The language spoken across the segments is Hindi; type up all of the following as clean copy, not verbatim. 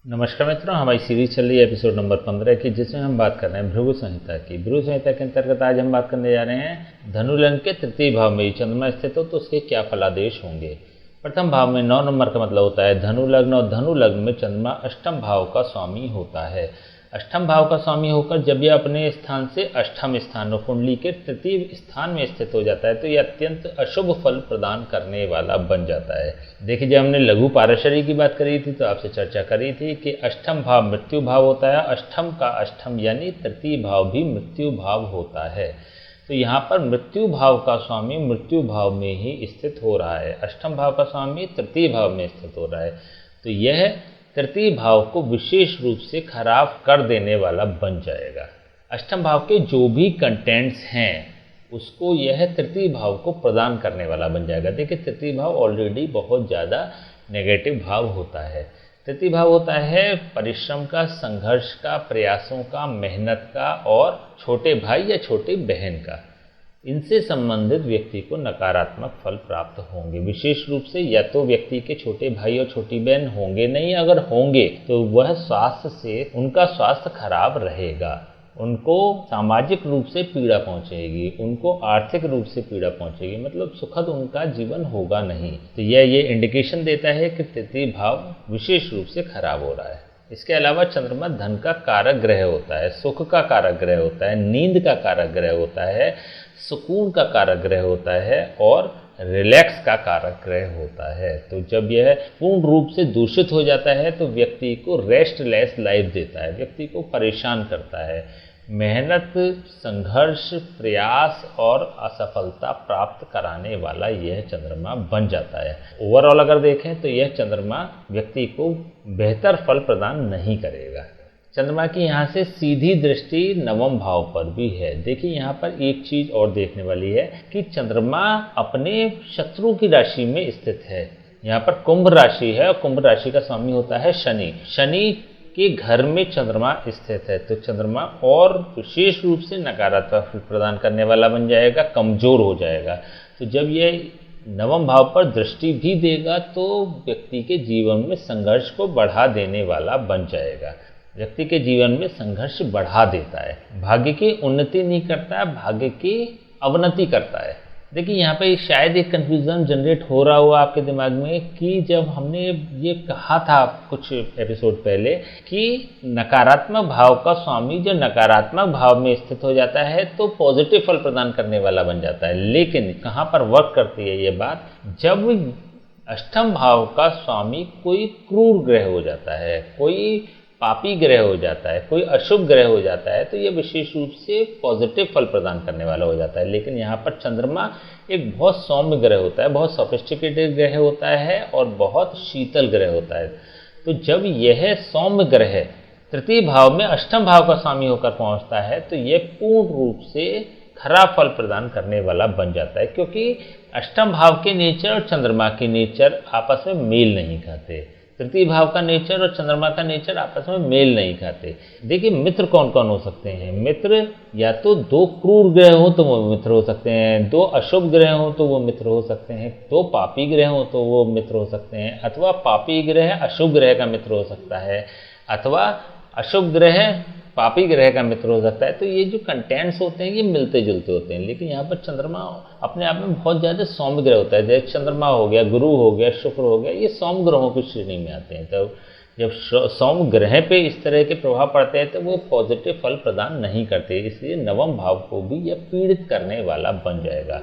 नमस्कार मित्रों, हमारी सीरीज चल रही है एपिसोड नंबर 15 की, जिसमें हम बात कर रहे हैं भृगु संहिता की। भृगु संहिता के अंतर्गत आज हम बात करने जा रहे हैं धनु लग्न के तृतीय भाव में चंद्रमा स्थित हो तो उसके क्या फलादेश होंगे। प्रथम भाव में 9 नंबर का मतलब होता है धनु लग्न, और धनु लग्न में चंद्रमा अष्टम भाव का स्वामी होता है। अष्टम भाव का स्वामी होकर जब यह अपने स्थान से अष्टम स्थान और कुंडली के तृतीय स्थान में स्थित हो जाता है तो यह अत्यंत अशुभ फल प्रदान करने वाला बन जाता है। देखिए, जब हमने लघु पारशरी की बात करी थी तो आपसे चर्चा करी थी कि अष्टम भाव मृत्यु भाव होता है। अष्टम का अष्टम यानी तृतीय भाव भी मृत्यु भाव होता है। तो यहाँ पर मृत्यु भाव का स्वामी मृत्यु भाव में ही स्थित हो रहा है, अष्टम भाव का स्वामी तृतीय भाव में स्थित हो रहा है। तो यह तृतीय भाव को विशेष रूप से खराब कर देने वाला बन जाएगा। अष्टम भाव के जो भी कंटेंट्स हैं उसको यह तृतीय भाव को प्रदान करने वाला बन जाएगा। देखिए, तृतीय भाव ऑलरेडी बहुत ज़्यादा नेगेटिव भाव होता है। तृतीय भाव होता है परिश्रम का, संघर्ष का, प्रयासों का, मेहनत का और छोटे भाई या छोटी बहन का। इनसे संबंधित व्यक्ति को नकारात्मक फल प्राप्त होंगे। विशेष रूप से या तो व्यक्ति के छोटे भाई और छोटी बहन होंगे नहीं, अगर होंगे तो वह स्वास्थ्य से उनका स्वास्थ्य खराब रहेगा, उनको सामाजिक रूप से पीड़ा पहुंचेगी, उनको आर्थिक रूप से पीड़ा पहुंचेगी, मतलब सुखद उनका जीवन होगा नहीं। तो ये इंडिकेशन देता है कि तृतीय भाव विशेष रूप से खराब हो रहा है। इसके अलावा चंद्रमा धन का कारक ग्रह होता है, सुख का कारक ग्रह होता है, नींद का कारक ग्रह होता है, सुकून का कारक ग्रह होता है और रिलैक्स का कारक ग्रह होता है। तो जब यह पूर्ण रूप से दूषित हो जाता है तो व्यक्ति को रेस्टलेस लाइफ देता है, व्यक्ति को परेशान करता है। मेहनत, संघर्ष, प्रयास और असफलता प्राप्त कराने वाला यह चंद्रमा बन जाता है। ओवरऑल अगर देखें तो यह चंद्रमा व्यक्ति को बेहतर फल प्रदान नहीं करेगा। चंद्रमा की यहाँ से सीधी दृष्टि नवम भाव पर भी है। देखिए, यहाँ पर एक चीज और देखने वाली है कि चंद्रमा अपने शत्रु की राशि में स्थित है। यहाँ पर कुंभ राशि है और कुंभ राशि का स्वामी होता है शनि। शनि के घर में चंद्रमा स्थित है तो चंद्रमा और विशेष रूप से नकारात्मक फल प्रदान करने वाला बन जाएगा, कमजोर हो जाएगा। तो जब यह नवम भाव पर दृष्टि भी देगा तो व्यक्ति के जीवन में संघर्ष को बढ़ा देने वाला बन जाएगा। व्यक्ति के जीवन में संघर्ष बढ़ा देता है, भाग्य की उन्नति नहीं करता है, भाग्य की अवनति करता है। देखिए, यहाँ पे शायद एक कंफ्यूजन जनरेट हो रहा हुआ आपके दिमाग में कि जब हमने ये कहा था कुछ एपिसोड पहले कि नकारात्मक भाव का स्वामी जो नकारात्मक भाव में स्थित हो जाता है तो पॉजिटिव फल प्रदान करने वाला बन जाता है। लेकिन कहाँ पर वर्क करती है ये बात, जब अष्टम भाव का स्वामी कोई क्रूर ग्रह हो जाता है, कोई पापी ग्रह हो जाता है, कोई अशुभ ग्रह हो जाता है तो ये विशेष रूप से पॉजिटिव फल प्रदान करने वाला हो जाता है। लेकिन यहाँ पर चंद्रमा एक बहुत सौम्य ग्रह होता है, बहुत सोफिस्टिकेटेड ग्रह होता है और बहुत शीतल ग्रह होता है। तो जब यह सौम्य ग्रह तृतीय भाव में अष्टम भाव का स्वामी होकर पहुंचता है तो यह पूर्ण रूप से खराब फल प्रदान करने वाला बन जाता है, क्योंकि अष्टम भाव के नेचर और चंद्रमा के नेचर आपस में मेल नहीं खाते। तृतीय भाव का नेचर और चंद्रमा का नेचर आपस में मेल नहीं खाते। देखिए, मित्र कौन कौन हो सकते हैं? मित्र या तो दो क्रूर ग्रह हो तो वो मित्र हो सकते हैं, दो अशुभ ग्रह हो तो वो मित्र हो सकते हैं, दो पापी ग्रह हो तो वो मित्र हो सकते हैं, अथवा पापी ग्रह अशुभ ग्रह का मित्र हो सकता है, अथवा अशुभ ग्रह पापी ग्रह का मित्र हो सकता है। तो ये जो कंटेंट्स होते हैं ये मिलते जुलते होते हैं। लेकिन यहाँ पर चंद्रमा अपने आप में बहुत ज़्यादा सौम्य ग्रह होता है। जैसे चंद्रमा हो गया, गुरु हो गया, शुक्र हो गया, ये सौम्य ग्रहों की श्रेणी में आते हैं। तो जब सौम्य ग्रह पे इस तरह के प्रभाव पड़ते हैं तो वो पॉजिटिव फल प्रदान नहीं करते, इसलिए नवम भाव को भी यह पीड़ित करने वाला बन जाएगा।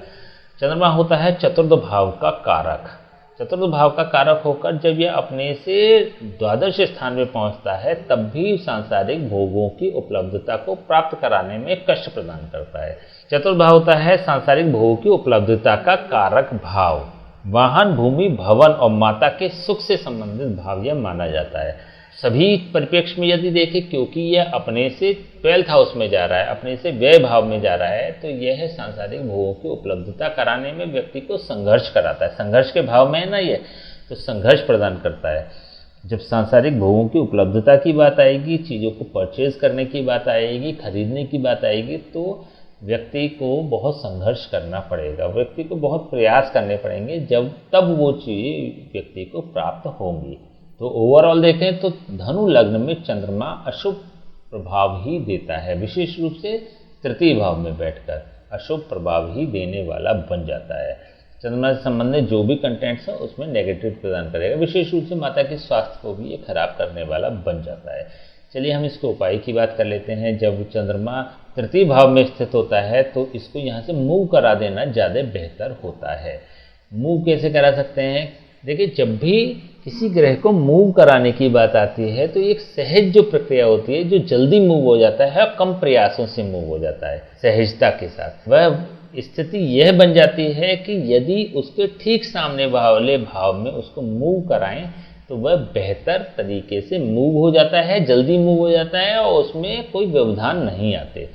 चंद्रमा होता है चतुर्थ भाव का कारक। चतुर्थ भाव का कारक होकर जब यह अपने से द्वादश स्थान में पहुंचता है तब भी सांसारिक भोगों की उपलब्धता को प्राप्त कराने में कष्ट प्रदान करता है। चतुर्थ भाव होता है सांसारिक भोगों की उपलब्धता का कारक भाव। वाहन, भूमि, भवन और माता के सुख से संबंधित भाव यह माना जाता है। सभी परिप्रेक्ष्य में यदि देखें, क्योंकि यह अपने से 12th हाउस में जा रहा है, अपने से व्यय भाव में जा रहा है, तो यह सांसारिक भोगों की उपलब्धता कराने में व्यक्ति को संघर्ष कराता है। संघर्ष के भाव में है ना ये, तो संघर्ष प्रदान करता है। जब सांसारिक भोगों की उपलब्धता की बात आएगी, चीज़ों को परचेज करने की बात आएगी, खरीदने की बात आएगी, तो व्यक्ति को बहुत संघर्ष करना पड़ेगा, व्यक्ति को बहुत प्रयास करने पड़ेंगे, तब वो चीज़ व्यक्ति को प्राप्त होंगी। तो ओवरऑल देखें तो धनु लग्न में चंद्रमा अशुभ प्रभाव ही देता है, विशेष रूप से तृतीय भाव में बैठकर अशुभ प्रभाव ही देने वाला बन जाता है। चंद्रमा से संबंधित जो भी कंटेंट्स है उसमें नेगेटिव प्रदान करेगा, विशेष रूप से माता के स्वास्थ्य को भी ये खराब करने वाला बन जाता है। चलिए हम इसके उपाय की बात कर लेते हैं। जब चंद्रमा तृतीय भाव में स्थित होता है तो इसको यहाँ से मूव करा देना ज़्यादा बेहतर होता है। मूव कैसे करा सकते हैं? देखिए, जब भी किसी ग्रह को मूव कराने की बात आती है तो एक सहज जो प्रक्रिया होती है, जो जल्दी मूव हो जाता है और कम प्रयासों से मूव हो जाता है सहजता के साथ, वह स्थिति यह बन जाती है कि यदि उसके ठीक सामने वाले भाव में उसको मूव कराएं तो वह बेहतर तरीके से मूव हो जाता है, जल्दी मूव हो जाता है और उसमें कोई व्यवधान नहीं आते।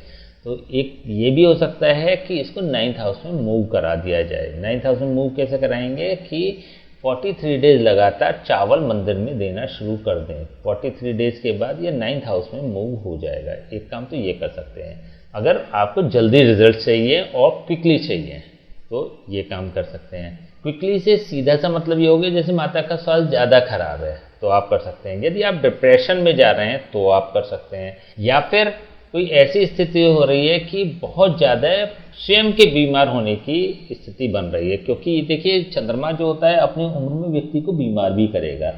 तो एक ये भी हो सकता है कि इसको 9th हाउस में मूव करा दिया जाए। 9th हाउस में मूव कैसे कराएंगे कि 43 डेज लगातार चावल मंदिर में देना शुरू कर दें। 43 डेज के बाद ये 9th हाउस में मूव हो जाएगा। एक काम तो ये कर सकते हैं। अगर आपको जल्दी रिजल्ट चाहिए और क्विकली चाहिए तो ये काम कर सकते हैं। क्विकली से सीधा सा मतलब ये हो गया जैसे माता का स्वास्थ्य ज़्यादा खराब है तो आप कर सकते हैं। यदि आप डिप्रेशन में जा रहे हैं तो आप कर सकते हैं, या फिर कोई ऐसी स्थिति हो रही है कि बहुत ज़्यादा स्वयं के बीमार होने की स्थिति बन रही है, क्योंकि देखिए चंद्रमा जो होता है अपनी उम्र में व्यक्ति को बीमार भी करेगा।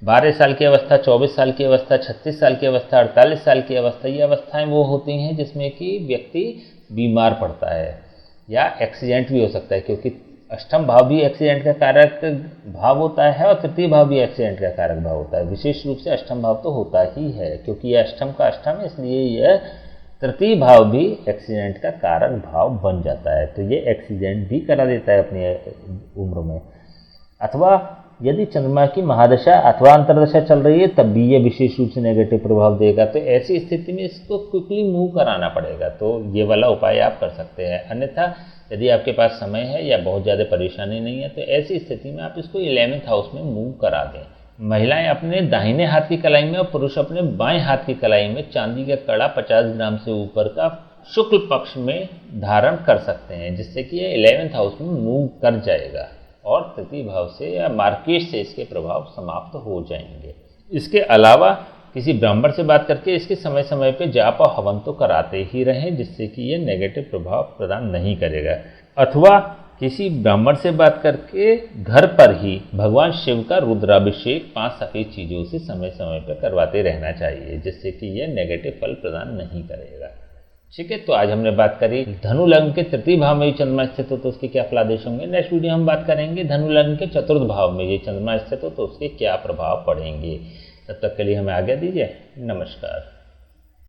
12 साल की अवस्था, 24 साल की अवस्था, 36 साल की अवस्था, 48 साल की अवस्था, ये अवस्थाएं वो होती हैं जिसमें कि व्यक्ति बीमार पड़ता है या एक्सीडेंट भी हो सकता है, क्योंकि अष्टम भाव भी एक्सीडेंट का कारक भाव होता है और तृतीय भाव भी एक्सीडेंट का कारक भाव होता है। विशेष रूप से अष्टम भाव तो होता ही है, क्योंकि यह अष्टम का अष्टम है, इसलिए यह तृतीय भाव भी एक्सीडेंट का कारक भाव बन जाता है। तो ये एक्सीडेंट भी करा देता है अपनी उम्र में। अथवा यदि चंद्रमा की महादशा अथवा अंतरदशा चल रही है तब भी ये विशेष रूप से नेगेटिव प्रभाव देगा। तो ऐसी स्थिति में इसको क्विकली मूव कराना पड़ेगा। तो ये वाला उपाय आप कर सकते हैं। अन्यथा यदि आपके पास समय है या बहुत ज़्यादा परेशानी नहीं है तो ऐसी स्थिति में आप इसको 11th हाउस में मूव करा दें। महिलाएं अपने दाहिने हाथ की कलाई में और पुरुष अपने बाएं हाथ की कलाई में चांदी का कड़ा 50 ग्राम से ऊपर का शुक्ल पक्ष में धारण कर सकते हैं, जिससे कि ये 11th हाउस में मूव कर जाएगा और तृतीय भाव से या मार्केट से इसके प्रभाव समाप्त हो जाएंगे। इसके अलावा किसी ब्राह्मण से बात करके इसके समय समय पे जाप और हवन तो कराते ही रहें, जिससे कि ये नेगेटिव प्रभाव प्रदान नहीं करेगा। अथवा किसी ब्राह्मण से बात करके घर पर ही भगवान शिव का रुद्राभिषेक 5 सफ़ेद चीज़ों से समय समय पर करवाते रहना चाहिए, जिससे कि ये नेगेटिव फल प्रदान नहीं करेगा। ठीक है, तो आज हमने बात करी धनु लग्न के तृतीय भाव में ये चंद्रमा स्थित हो तो उसके क्या फलादेश होंगे। नेक्स्ट वीडियो हम बात करेंगे धनु लग्न के चतुर्थ भाव में ये चंद्रमा स्थित हो तो उसके क्या प्रभाव पड़ेंगे। तब तक के लिए हमें आज्ञा दीजिए। नमस्कार।